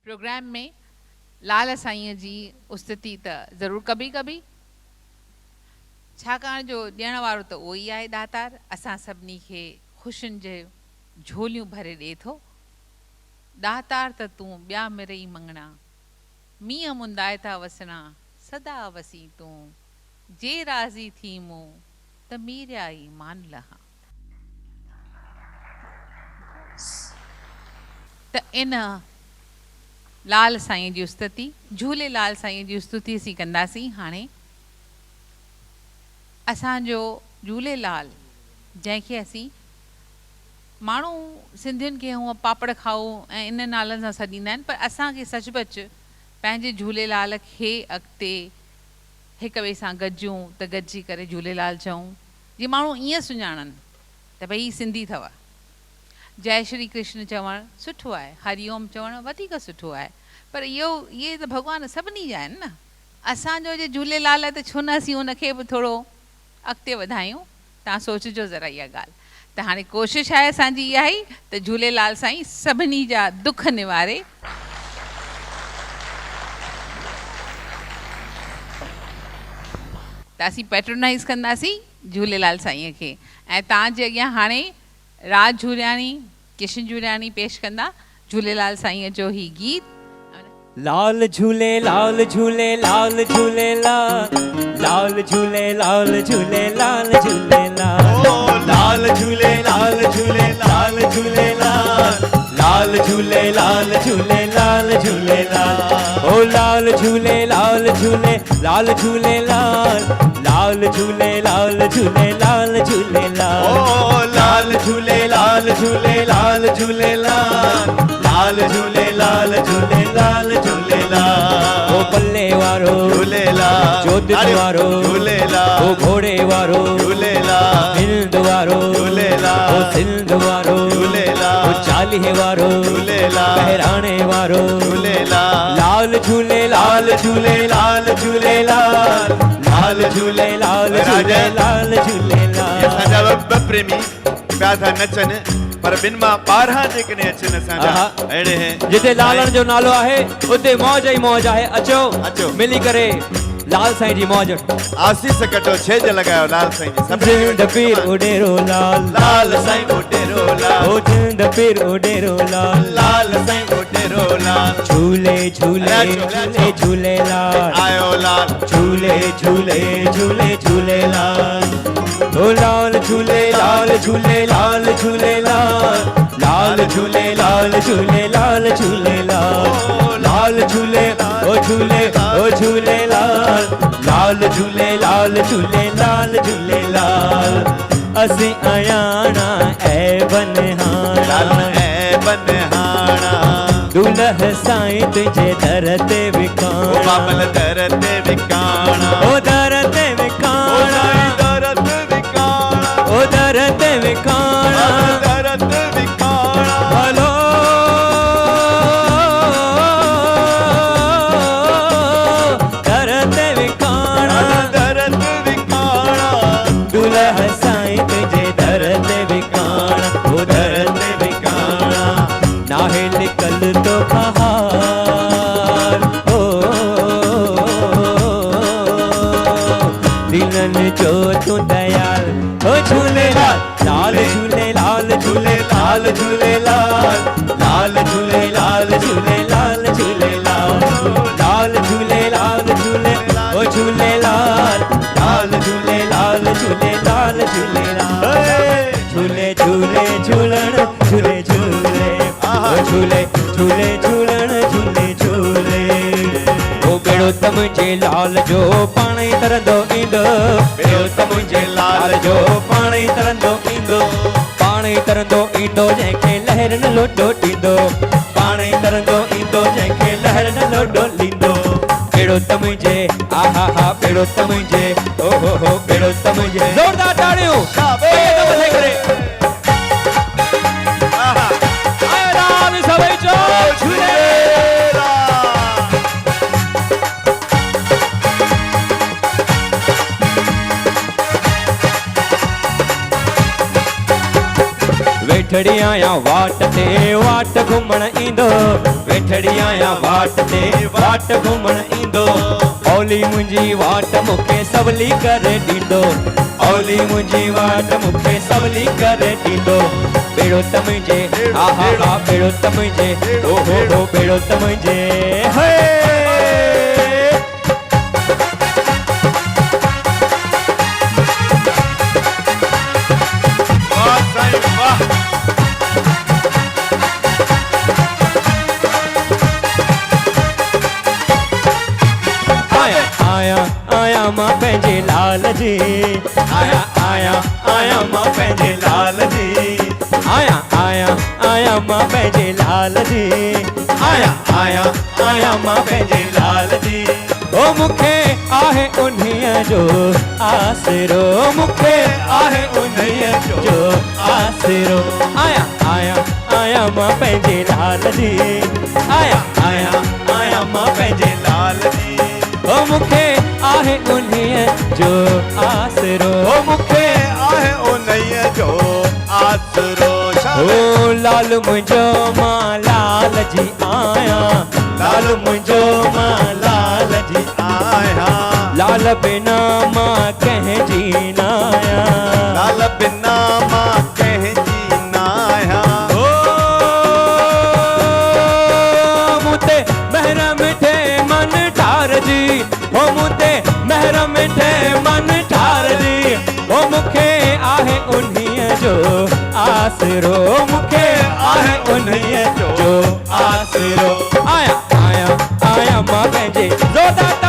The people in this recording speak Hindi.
प्रोग्राम में लाल साईं जी उस्तति त ज़रूरु कभी कभी, छाकाणि जो ॾियण वारो त उहो ई आहे दातार, असां सभिनी खे ख़ुशियुनि जे झोलियूं भरे ॾिए थो। दातार त तूं ॿिया मिरई मंगणा, मींहं मुंदाए था वसणा, सदा वसी तूं, जे राज़ी थी मूं त मीरिया ई मान लहा। त इन लाल साईं जी उस्तति, झूलेलाल साईं जी उस्तति असीं कंदासीं। हाणे असांजो झूलेलाल, जंहिंखे असीं माण्हू सिंधियुनि खे हूअं पापड़ खाओ ऐं इन नालनि सां सॾींदा आहिनि, पर असांखे सचुपचु पंहिंजे झूलेलाल खे अॻिते हिक ॿिए सां गॾिजूं त गॾिजी करे झूलेलाल चऊं, जीअं माण्हू ईअं सुञाणनि त भई सिंधी अथव। जय श्री कृष्ण चवणु सुठो आहे, हरिओम चवणु वधीक सुठो आहे, पर इहे त भॻवान सभिनी जा आहिनि न। असांजो जे झूलेलाल आहे त छो न असीं उनखे बि थोरो अॻिते वधायूं। तव्हां सोचिजो ज़रा इहा ॻाल्हि। त हाणे कोशिशि आहे असांजी इहा ई त झूलेलाल साईं सभिनी जा दुख निवारे। त असीं पैट्रोनाइज़ कंदासीं झूलेलाल साईं खे। ऐं तव्हांजे अॻियां हाणे राज झूरियाणी, किशन झूरियाणी पेश कंदा झूलेलाल साईं जो ही गीत। लाल झूले लाल झूले लाल झूलेलाल, लाल झूले लाल झूले लाल झूलेलाल, लाल झूले लाल झूले लाल झूलेलाल, लाल झूले लाल झूले लाल झूलेलाल, ओ लाल झूले लाल झूले लाल झूलेलाल, लाल झूले लाल झूले लाल झूलेलाल, ओ लाल झूले लाल झूले लाल झूलेलाल, लाल झूले लाल झूले लाल झूलेलाल, ओ पल्ले वारो झूलेलाल, जोत वारो झूलेलाल, ओ घोड़े वारो झूलेलाल, हिंद वारो झूलेलाल, ओ सिंध वारो झूलेलाल, ओ चालीहे वारो झूलेलाल, बहिराणे वारो झूलेलाल, लाल झूले लाल झूले लाल झूलेलाल, लाल झूले लाल झूले लाल झूलेलाल। असांजा ॿ प्रेमी पिया था नचनि, पर ॿिनि मां 12 जेकॾहिं अचनि असांजा अहिड़े हैं। जिते लालण जो नालो आहे उते मौज ई मौज आहे। अचो अचो मिली करे लाल साईं जी मौज। आसीस कटो छेज लॻायो लाल साईं जी। जिंद पीर उडेरो लाल, लाल साईं उडेरो लाल, ओ जिंद पीर उडेरो लाल, लाल साईं उडेरो लाल, झूले झूले झूले झूलेलाल, आयो लाल, झूले झूले झूले झूलेलाल, ओ लाल झूले लाल झूले लाल झूलेलाल, लाल झूले लाल झूले लाल झूलेलाल, लाल झूले ओ झूले ओ झूलेलाल, लाल झूले लाल झूले लाल झूलेलाल। असीं अयाणा ऐ बनहाणा, ऐ बनहाणा, दुल्ह साईं तुझे दर ते विकाणा, बाबल दर ते विकाणा, ओ दर ते विकाणा, दर ते विकाणा, ओ दर ते विकाणा, दर ते विकाणा, हलो दर ते विकाणा, दर ते विकाणा, दुल्ह साईं तुझे दर ते विकाणा, ओ दर ते विकाणा, नाहे निकल तो बहार, ओ दिलन जो तू दयाल, ओ झूलेलाल, लाल झूले लाल झूले लाल झूलेलाल, लाल झूले लाल झूले लाल झूलेलाल, लाल झूले लाल झूले ओ झूलेलाल, लाल झूले लाल झूले लाल झूलेलाल, झूले झूले झूलण झूले झूले, ओ झूले झूले झूलण झूले झूले, ओ बेड़ो त मुंहिंजे लाल जो पाण ई तरंदो ईंदो, बेड़ो त मुंहिंजे लाल जो पाण ई तरंदो ईंदो, पाण ई तरंदो ईंदो जंहिंखे लहर न लोटो ॾींदो, पाण ई तरंदो ईंदो जंहिंखे लहर न लोटो ॾींदो, बेड़ो त मुंहिंजे आहा हा बेड़ो त मुंहिंजे ओ हो बेड़ो त मुंहिंजे। ज़ोरदार ताड़ियूं मथे करे आयो राम सभई चो झूलेलाल। वेठड़ी आया वाट ते वाट घुमण ईंदो, वेठड़ी आया वाट ते वाट घुमण ईंदो औली मुंहिंजी वाट मूंखे सवली करे ॾींदो औली मुंहिंजी वाट मूंखे सवली करे ॾींदो बेड़ो त मुंहिंजे हा हा हा बेड़ो त मुंहिंजे ओ हो बेड़ो त मुंहिंजे हे वाह साईं वाह आया मां पंहिंजे लाल जी आया मां पंहिंजे लाल जी आया मां पंहिंजे लाल जी आया मां पंहिंजे लाल जी ओ मूंखे आहे उन्हीअ जो आसरो मूंखे आहे उन्हीअ जो आसरो आया मां पंहिंजे लाल जी आया मां पंहिंजे लाल जी ओ मूंखे आहे उन्हीअ जो आसरो मूंखे आहे उन्हीअ जो आसरो ओ लाल मुंहिंजो मां लाल जी आया लाल मुंहिंजो मां लाल जी आया लाल बिना मां कंहिंजी न आया लाल बिना मां कंहिंजी न आया ओ मूंते महर मिठे मन ठार जी ओ मूंते महर मिठे मन ठार जी ओ मूंखे आहे उन्हीअ जो आसरो मूंखे आहे उन्हीअ जो आसरो आया मां पंहिंजे ज़ोदा